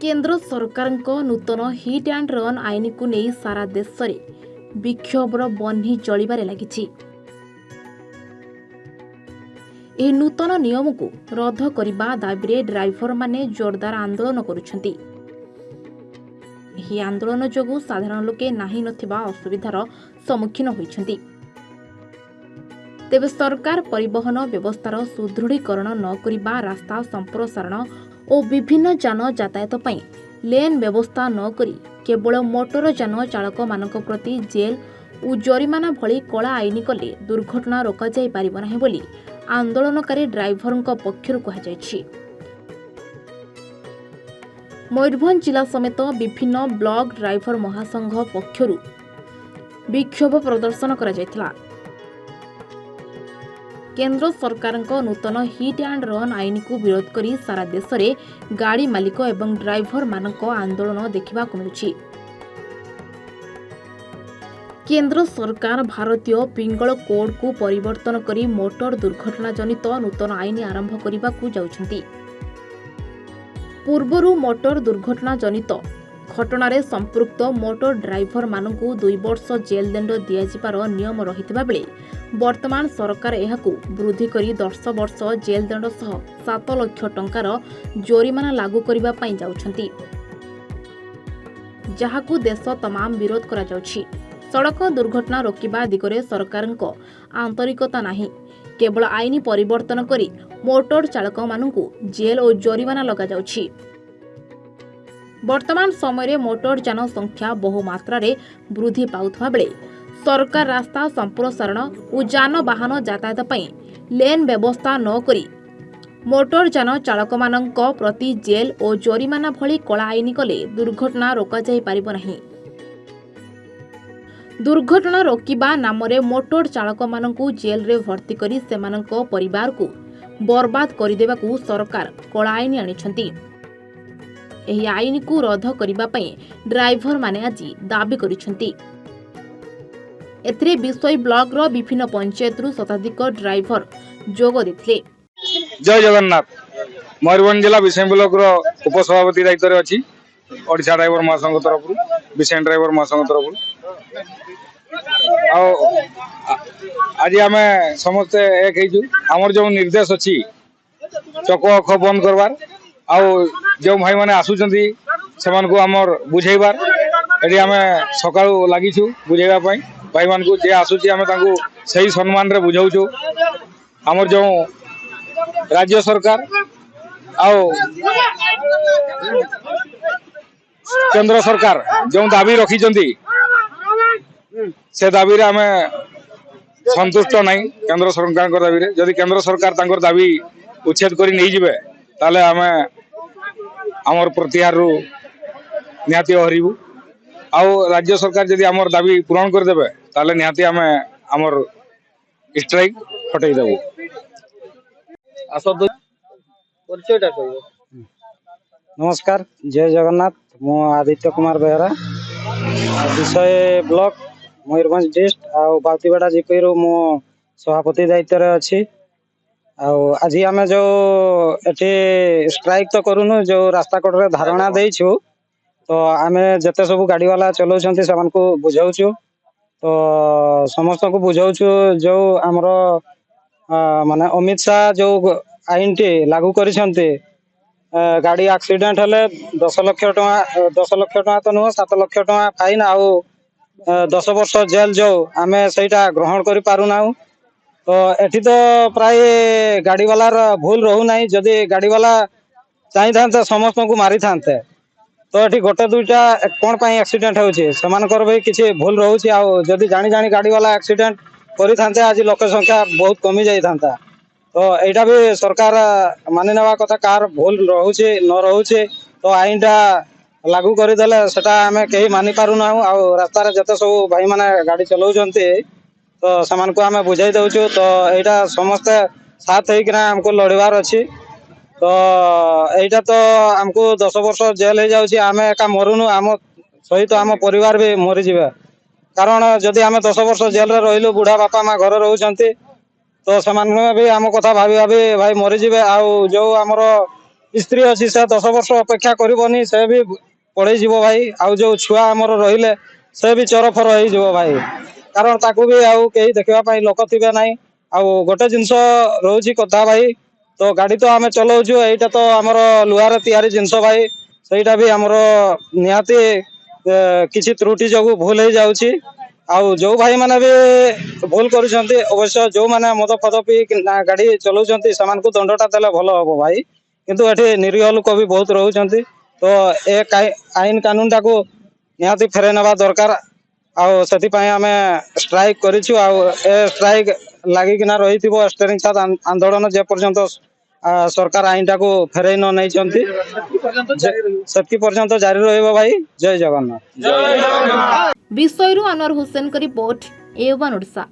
केंद्र सरकार नूतन hit and run आईन को नहीं सारा देश में विक्षोभर बन्ही चलबार लगी। यह नूतन नियम को रद्द करने दाबी ड्राइवर माने जोरदार आंदोलन करुछंती। यह आंदोलन जोगु साधारण लोके नाही नथिबा असुविधार सम्मुखीन होइछंती। तेबे सरकार परिवहन व्यवस्थार सुदृढ़ीकरण न करिबा, रास्ता संप्रसारण और विभिन्न जान यातायात पई लेन व्यवस्था न करी केवल मोटर जान चालक मानक प्रति जेल और जरिमाना भली कला आईन कले दुर्घटना रोका जाई पारिबो नाही बोली आंदोलनकारी ड्राइवरଙ୍କ पक्षरु कहा जायछि। मयूरभंज जिला समेत विभिन्न ब्लॉक ड्राइवर महासंघ पक्षरु विक्षोभ प्रदर्शन करा जायथिला। केंद्र सरकार नूतन हिट एंड रन आईन को विरोध करी सारा देश में गाड़ी मालिक एवं ड्राइवर मानक आंदोलन देखा मिलुछि। केंद्र सरकार भारतीय पिंगल कोड को परिवर्तन करी मोटर दुर्घटना जनित नूतन आईन आरंभ करने को जाउछंती। पूर्वरु मोटर दुर्घटना जनित घटनारे संपृक्त मोटर ड्राइवर मानकु 2 वर्ष जेल दंड दियाजिबार नियम रहितबा बेले वर्तमान सरकार एहाकु वृद्धि करी 10 वर्ष जेल दंड सह 7 लाख टंकार जोरिमाना लागू करबा पई जाउछंती, जहाकु देश तमाम विरोध करा जाउछि। सड़क दुर्घटना रोकिबा दिगरे सरकारको आंतरिकता नाही, केवल आईन परिवर्तन करी मोटर चालक मानकु जेल और जोरिमाना लगा जाउछि। वर्तमान समय मोटर जान संख्या बहु मात्रा रे वृद्धि पाउथबा बेले सरकार रास्ता संप्रसारण और जान वाहन यातायात पई लेन व्यवस्था न करी मोटर जान चालक मानक प्रति जेल और जोरिमाना भली कला आईन कले दुर्घटना रोका जाई पारिबो नाही। दुर्घटना रोकिबा नामरे मोटर चालक मानकु जेल रे भर्ती करी सेमानक परिवार को बर्बाद करिदेबाकू सरकार कला आईन आनिछंती। एही आईन को रद्द करिबा पई ड्राइवर माने आज दाबी करिछंती। एथरे विषय ब्लॉक रो विभिन्न पंचायत रु शताधिक ड्राइवर जोग देथिले। जय जगन्नाथ। मयूरभंज जिला विषय ब्लॉक रो उपसभापति दायित्व रे अछि ओडिशा ड्राइवर महासंघ तरफ विषय ड्राइवर महासंघ तरफ आज आम समस्ते एक आमर जो निर्देश अच्छी चक अख बंद करवार जो भाई मैंने आसुचंती से आमर बुझेबार ये आम सका लगिछु बुझेबाई भाई मान को जे आसुची आम सही सम्मान रे बुझाऊछु। आमर जो राज्य सरकार केंद्र सरकार जो दाबी रखिचंती से दाबी रे आम संतुष्ट नहीं। केंद्र सरकार दाबी रे जदि केंद्र सरकार तांकर दाबी उच्छेद करी नहीं जिबे ताले आम आमर प्रतिहार रु निहाती हरिबु। आउ राज्य सरकार जदि आमर दाबी पूरण कर देबे ताले निहाती आम आमर स्ट्राइक हटै देबु। नमस्कार, जय जगन्नाथ। मो आदित्य कुमार बेहरा विषय ब्लॉक मयूरभंज डिस्ट्रिक्ट आउ बावतीवाड़ा जिपीरू मो सभापति दायित्व रे अछि। आज आम जो एठी स्ट्राइक तो करूनु जो रास्ता कट रे धारणा देइछु तो आम जते सब गाड़ी वाला चलाउछंती समान को बुझाउछु तो समस्त को बुझाउछु जो हमरो माने अमित शाह जो आईन टी लागू करिसंती गाड़ी एक्सीडेंट हेले 10 लाख टका तो नुह 7 लाख टका फाइन आउ 10 वर्ष जेल जो आम सेटा ग्रहण करि पारु नाउ। तो एठी तो प्राय गाड़ी वालार भूल रहू नाही। जदि गाड़ी वाला चाहि थांते समस्त को मारी थांते तो एठी गोटे दुईटा कोन पई एक्सीडेंट होउछि समानकर भी किछि भूल रहउछि। आ जदि जानि जानि गाड़ी वाला एक्सीडेंट करि थांते आज लोक संख्या बहुत कमी जाई थांता। तो एटा भी सरकार मानि नेबा कथा कार भूल रहउछि न रहउछि तो आईनटा लागू करि देले सेटा हमें केही मानि पारु ना। आ रास्ता रे जते सब भाई माने गाड़ी चलाउछंती तो समान को आम बुझाई दउछु। तो एटा समस्त साथ होइकना हमको लड़वार अछि। तो एटा तो हमको 10 वर्ष जेल हो जाउछि आम एका मरुनु आम सहित आम परिवार भी मरी जिबे। कारण जदि आम 10 वर्ष जेल रे रहिलु बुढ़ा बापा माँ घर रहउछंती तो समान भी आम कथा भाभी भाभी भाई मरी जिबे। आ जो हमरो स्त्री अच्छी से 10 वर्ष अपेक्षा करबनी से भी पढ़े जीव भाई आउ जो छुआ आमर रहिले से भी चरफर हो भाई कारण ताकू भी आउ कहीं देखा लोक थे ना आउ गोटे जिनस रोची कथा भाई तो गाड़ी तो आम चलाऊँ यहीटा तो आमर लुहार तैयारी जिनस भाई सहीटा भी आमर निहाती किसी त्रुटि जो भूल हो जाऊँगी आउ जो भाई मैंने भी भूल करुँच अवश्य जो मैंने मद फद पी गाड़ी चलाऊँ से दंडटा देले भल हम भाई किंतु एठी निरीह लोक भी बहुत रोचंती तो ए आईन कानून टाको निहाती फेरे नवा दरकार आउ सेति पई आमे स्ट्राइक करिछु आउ ए स्ट्राइक लागि किना रहिथिबो स्टेरिंग साथ आंदोलन जे पर्यंत सरकार आईन टाको फेरै न नै चंती सेति पर्यंत जारी रहइबो भाई जय जगन्नाथ विषयरु अनवर हुसैन का रिपोर्ट A1 ओडिशा।